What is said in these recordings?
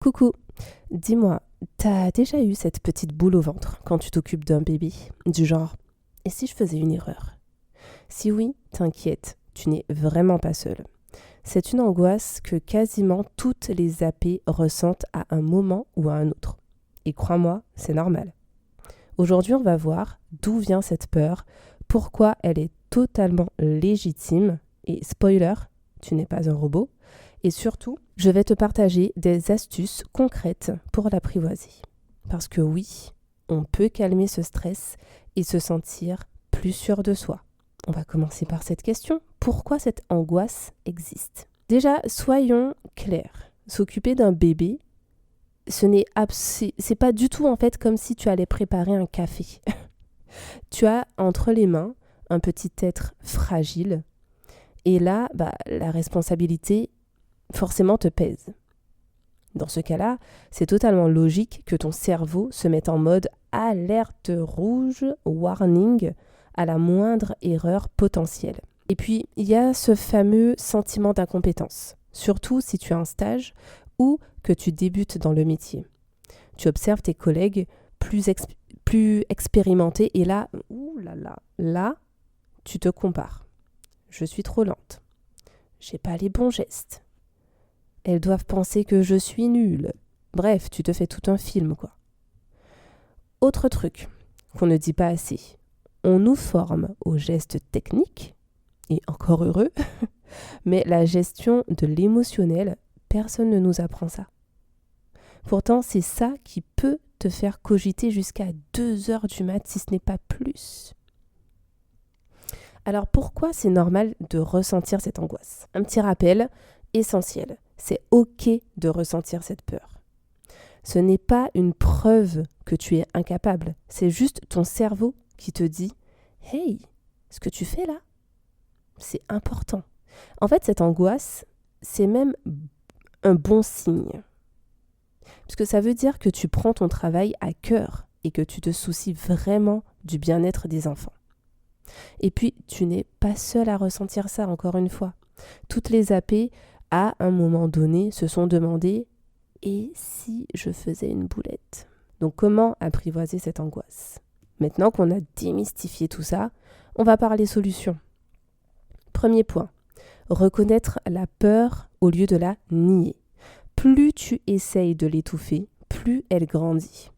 Coucou, dis-moi, t'as déjà eu cette petite boule au ventre quand tu t'occupes d'un bébé? Du genre, et si je faisais une erreur? Si oui, t'inquiète, tu n'es vraiment pas seule. C'est une angoisse que quasiment toutes les AP ressentent à un moment ou à un autre. Et crois-moi, c'est normal. Aujourd'hui, on va voir d'où vient cette peur, pourquoi elle est totalement légitime, et spoiler, tu n'es pas un robot, et surtout, je vais te partager des astuces concrètes pour l'apprivoiser. Parce que oui, on peut calmer ce stress et se sentir plus sûr de soi. On va commencer par cette question. Pourquoi cette angoisse existe? Déjà, soyons clairs. S'occuper d'un bébé, c'est pas du tout en fait comme si tu allais préparer un café. Tu as entre les mains un petit être fragile et là, la responsabilité forcément te pèse. Dans ce cas-là, c'est totalement logique que ton cerveau se mette en mode alerte rouge, warning, à la moindre erreur potentielle. Et puis, il y a ce fameux sentiment d'incompétence, surtout si tu as un stage ou que tu débutes dans le métier. Tu observes tes collègues plus expérimentés et là, là, tu te compares. Je suis trop lente. J'ai pas les bons gestes. Elles doivent penser que je suis nulle. Bref, tu te fais tout un film, quoi. Autre truc qu'on ne dit pas assez. On nous forme aux gestes techniques, et encore heureux, mais la gestion de l'émotionnel, personne ne nous apprend ça. Pourtant, c'est ça qui peut te faire cogiter jusqu'à 2 heures du mat, si ce n'est pas plus. Alors pourquoi c'est normal de ressentir cette angoisse? Un petit rappel essentiel. C'est ok de ressentir cette peur. Ce n'est pas une preuve que tu es incapable. C'est juste ton cerveau qui te dit « Hey, ce que tu fais là, c'est important. » En fait, cette angoisse, c'est même un bon signe. Parce que ça veut dire que tu prends ton travail à cœur et que tu te soucies vraiment du bien-être des enfants. Et puis, tu n'es pas seul à ressentir ça, encore une fois. Toutes les AP, à un moment donné, se sont demandé « Et si je faisais une boulette ?» Donc, comment apprivoiser cette angoisse? Maintenant qu'on a démystifié tout ça, on va parler solutions. Premier point, reconnaître la peur au lieu de la nier. Plus tu essayes de l'étouffer, plus elle grandit.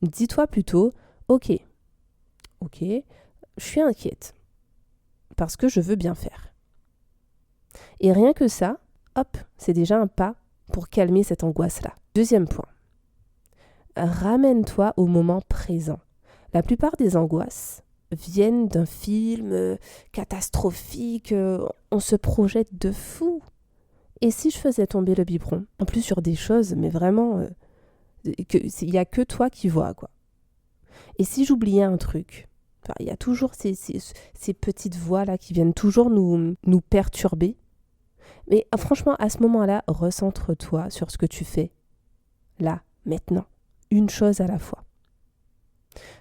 Dis-toi plutôt « Ok, je suis inquiète parce que je veux bien faire. » Et rien que ça, hop, c'est déjà un pas pour calmer cette angoisse-là. Deuxième point, ramène-toi au moment présent. La plupart des angoisses viennent d'un film catastrophique, on se projette de fou. Et si je faisais tomber le biberon, en plus sur des choses, mais vraiment, il n'y a que toi qui vois, quoi. Et si j'oubliais un truc, il y a toujours ces petites voix-là qui viennent toujours nous perturber. Mais franchement, à ce moment-là, recentre-toi sur ce que tu fais. Là, maintenant. Une chose à la fois.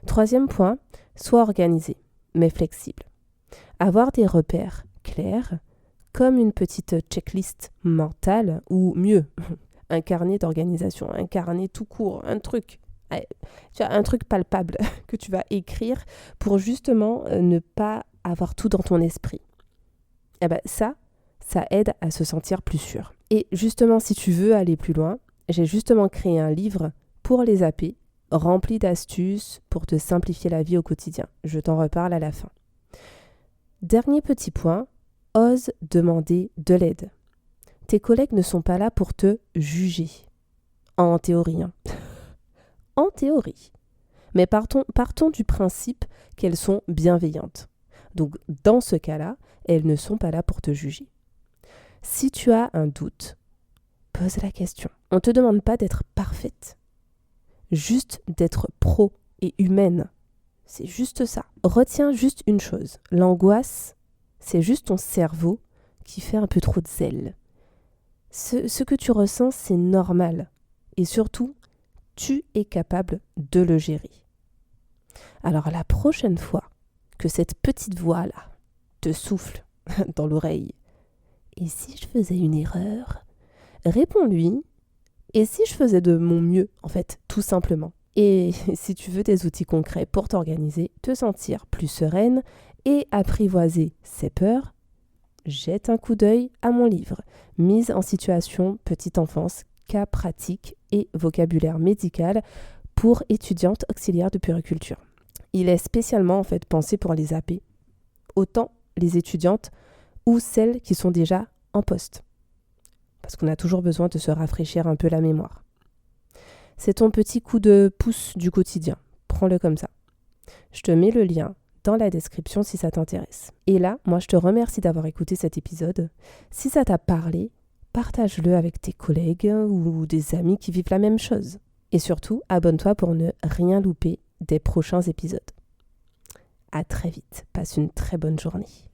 Troisième point, sois organisé, mais flexible. Avoir des repères clairs, comme une petite checklist mentale, ou mieux, un carnet d'organisation, un carnet tout court, un truc. Tu as un truc palpable que tu vas écrire pour justement ne pas avoir tout dans ton esprit. Et ça aide à se sentir plus sûr. Et justement, si tu veux aller plus loin, j'ai justement créé un livre pour les AP, rempli d'astuces pour te simplifier la vie au quotidien. Je t'en reparle à la fin. Dernier petit point, ose demander de l'aide. Tes collègues ne sont pas là pour te juger. En théorie. En théorie. Mais partons du principe qu'elles sont bienveillantes. Donc, dans ce cas-là, elles ne sont pas là pour te juger. Si tu as un doute, pose la question. On ne te demande pas d'être parfaite. Juste d'être pro et humaine. C'est juste ça. Retiens juste une chose. L'angoisse, c'est juste ton cerveau qui fait un peu trop de zèle. Ce que tu ressens, c'est normal. Et surtout, tu es capable de le gérer. Alors la prochaine fois que cette petite voix-là te souffle dans l'oreille, et si je faisais une erreur, réponds-lui Et si je faisais de mon mieux, en fait, tout simplement? Et si tu veux des outils concrets pour t'organiser, te sentir plus sereine et apprivoiser ses peurs, jette un coup d'œil à mon livre « Mise en situation petite enfance, cas pratiques et vocabulaire médical pour étudiantes auxiliaires de puériculture ». Il est spécialement en fait pensé pour les AP, autant les étudiantes ou celles qui sont déjà en poste. Parce qu'on a toujours besoin de se rafraîchir un peu la mémoire. C'est ton petit coup de pouce du quotidien. Prends-le comme ça. Je te mets le lien dans la description si ça t'intéresse. Et là, moi je te remercie d'avoir écouté cet épisode. Si ça t'a parlé, partage-le avec tes collègues ou des amis qui vivent la même chose. Et surtout, abonne-toi pour ne rien louper des prochains épisodes. À très vite. Passe une très bonne journée.